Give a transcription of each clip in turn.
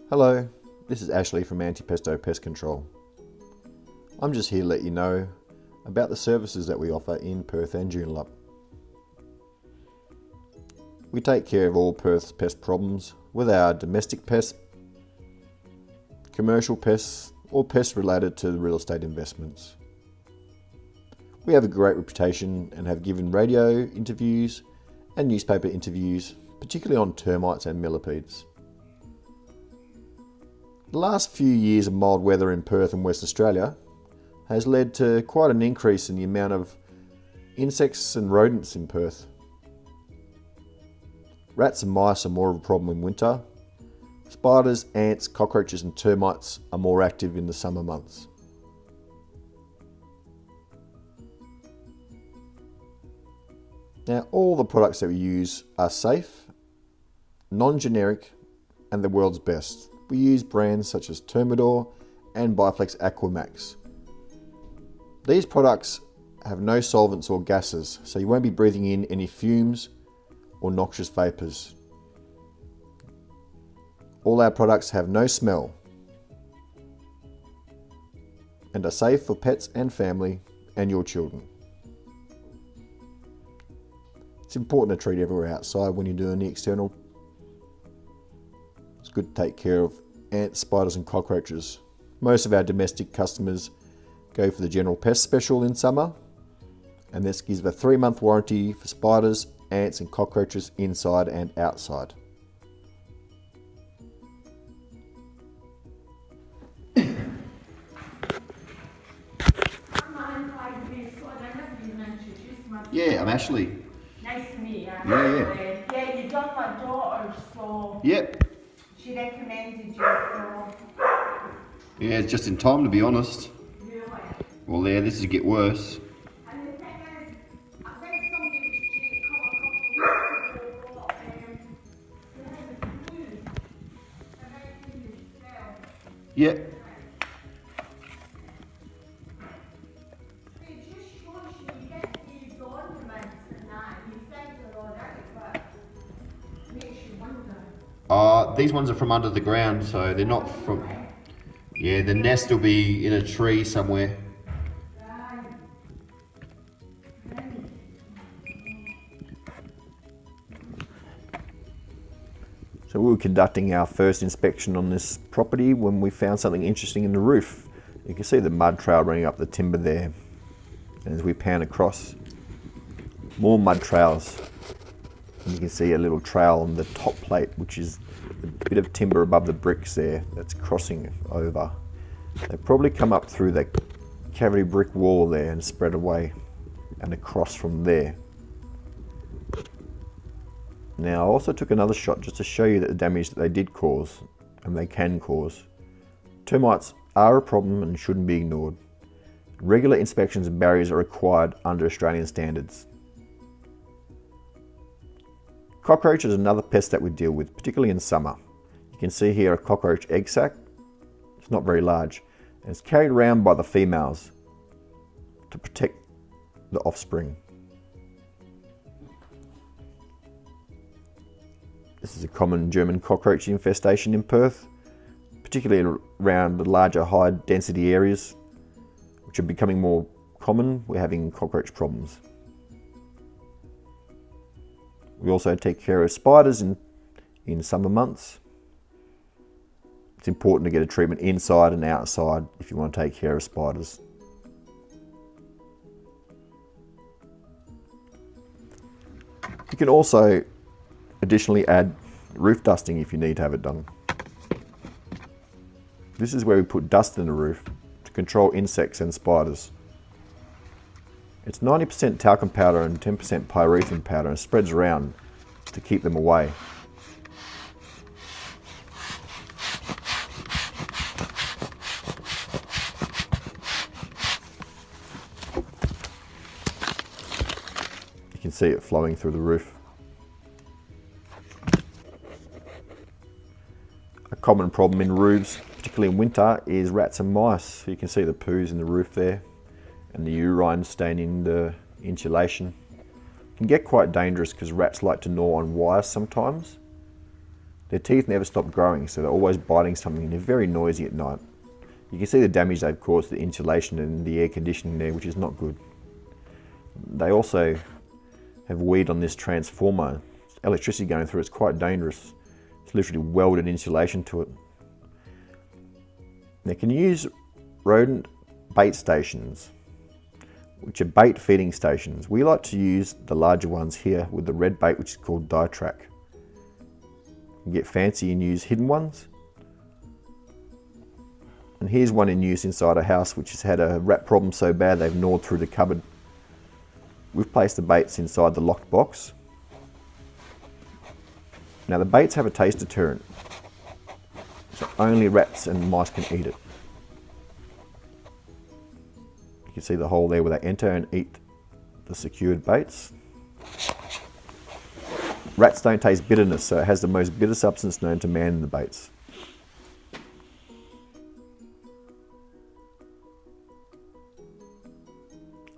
Hello, this is Ashley from Perth Pest Control. I'm just here to let you know about the services that we offer in Perth and Joondalup. We take care of all Perth's pest problems with our domestic pests, commercial pests, or pests related to real estate investments. We have a great reputation and have given radio interviews and newspaper interviews, particularly on termites and millipedes. The last few years of mild weather in Perth and West Australia has led to quite an increase in the amount of insects and rodents in Perth. Rats and mice are more of a problem in winter. Spiders, ants, cockroaches and termites are more active in the summer months. Now, all the products that we use are safe, non-generic and the world's best. We use brands such as Termidor and Biflex Aquamax. These products have no solvents or gases, so you won't be breathing in any fumes or noxious vapours. All our products have no smell and are safe for pets and family and your children. It's important to treat everywhere outside when you're doing the external. It's good to take care of ants, spiders and cockroaches. Most of our domestic customers go for the general pest special in summer, and this gives a 3-month warranty for spiders, ants and cockroaches inside and outside. Yeah, I'm Ashley. Nice to meet you. Yeah. Yeah, you done my daughter, so Yep. she recommended you, so Yeah, it's just in time to be honest. really. Well, yeah, this is to get worse. And the thing is, I think somebody was due to come a couple of weeks ago, but they had the flu. And I think you fell. Yep. It just shows you get these ornaments and that, and you think they're alright, but it makes you wonder. These ones are from under the ground, so they're not from... Yeah, the nest will be in a tree somewhere. Right. So we were conducting our first inspection on this property when we found something interesting in the roof. You can see the mud trail running up the timber there. And as we pan across, more mud trails. And you can see a little trail on the top plate, which is a bit of timber above the bricks there that's crossing over. They probably come up through the cavity brick wall there and spread away and across from there. Now I also took another shot just to show you that the damage that they did cause, and they can cause. Termites are a problem and shouldn't be ignored. Regular inspections and barriers are required under Australian standards. Cockroach is another pest that we deal with, particularly in summer. You can see here a cockroach egg sac. It's not very large, and it's carried around by the females to protect the offspring. This is a common German cockroach infestation in Perth, particularly around the larger high density areas, which are becoming more common. We're having cockroach problems. We also take care of spiders in summer months. It's important to get a treatment inside and outside if you want to take care of spiders. You can also additionally add roof dusting if you need to have it done. This is where we put dust in the roof to control insects and spiders. It's 90% talcum powder and 10% pyrethrin powder and spreads around to keep them away. You can see it flowing through the roof. A common problem in roofs, particularly in winter, is rats and mice. You can see the poos in the roof there and the urine staining the insulation. It can get quite dangerous because rats like to gnaw on wires sometimes. Their teeth never stop growing, so they're always biting something, and they're very noisy at night. You can see the damage they've caused to the insulation and the air conditioning there, which is not good. They also have weed on this transformer. Electricity going through, it's quite dangerous. It's literally welded insulation to it. They can use rodent bait stations, which are bait feeding stations. We like to use the larger ones here with the red bait, which is called Ditrac. You get fancy and use hidden ones. And here's one in use inside a house which has had a rat problem so bad they've gnawed through the cupboard. We've placed the baits inside the locked box. Now the baits have a taste deterrent, so only rats and mice can eat it. You can see the hole there where they enter and eat the secured baits. Rats don't taste bitterness, so it has the most bitter substance known to man in the baits.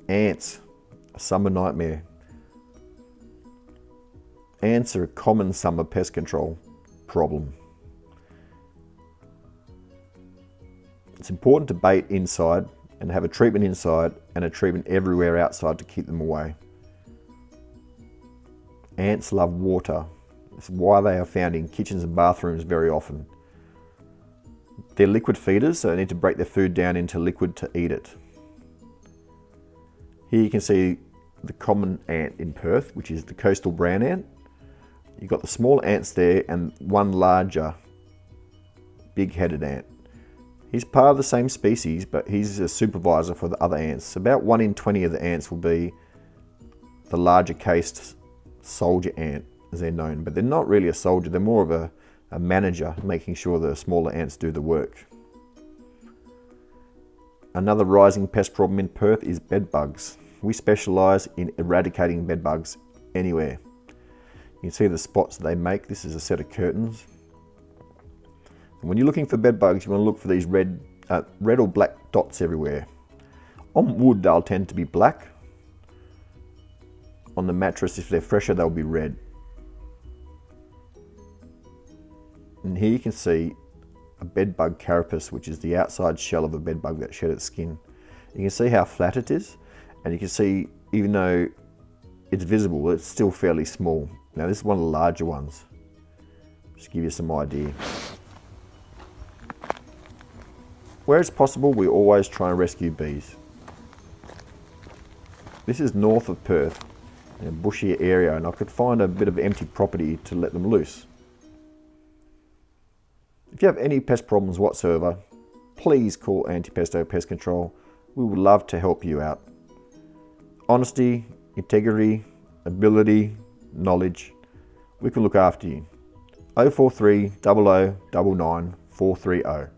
Ants, a summer nightmare. Ants are a common summer pest control problem. It's important to bait inside and have a treatment inside and a treatment everywhere outside to keep them away. Ants love water. That's why they are found in kitchens and bathrooms very often. They're liquid feeders, so they need to break their food down into liquid to eat it. Here you can see the common ant in Perth, which is the coastal brown ant. You've got the small ants there and one larger big-headed ant. He's part of the same species, but he's a supervisor for the other ants. About 1 in 20 of the ants will be the larger cased soldier ant, as they're known, but they're not really a soldier, they're more of a manager, making sure the smaller ants do the work. Another rising pest problem in Perth is bed bugs. We specialise in eradicating bed bugs anywhere. You can see the spots they make. This is a set of curtains. And when you're looking for bed bugs, you want to look for these red or black dots everywhere. On wood, they'll tend to be black. On the mattress, if they're fresher, they'll be red. And here you can see a bed bug carapace, which is the outside shell of a bed bug that shed its skin. You can see how flat it is, and you can see, even though it's visible, it's still fairly small. Now this is one of the larger ones, just to give you some idea. Where it's possible, we always try and rescue bees. This is north of Perth, in a bushy area, and I could find a bit of empty property to let them loose. If you have any pest problems whatsoever, please call Antipesto Pest Control. We would love to help you out. Honesty, integrity, ability, knowledge, we can look after you. 043 00 99 430.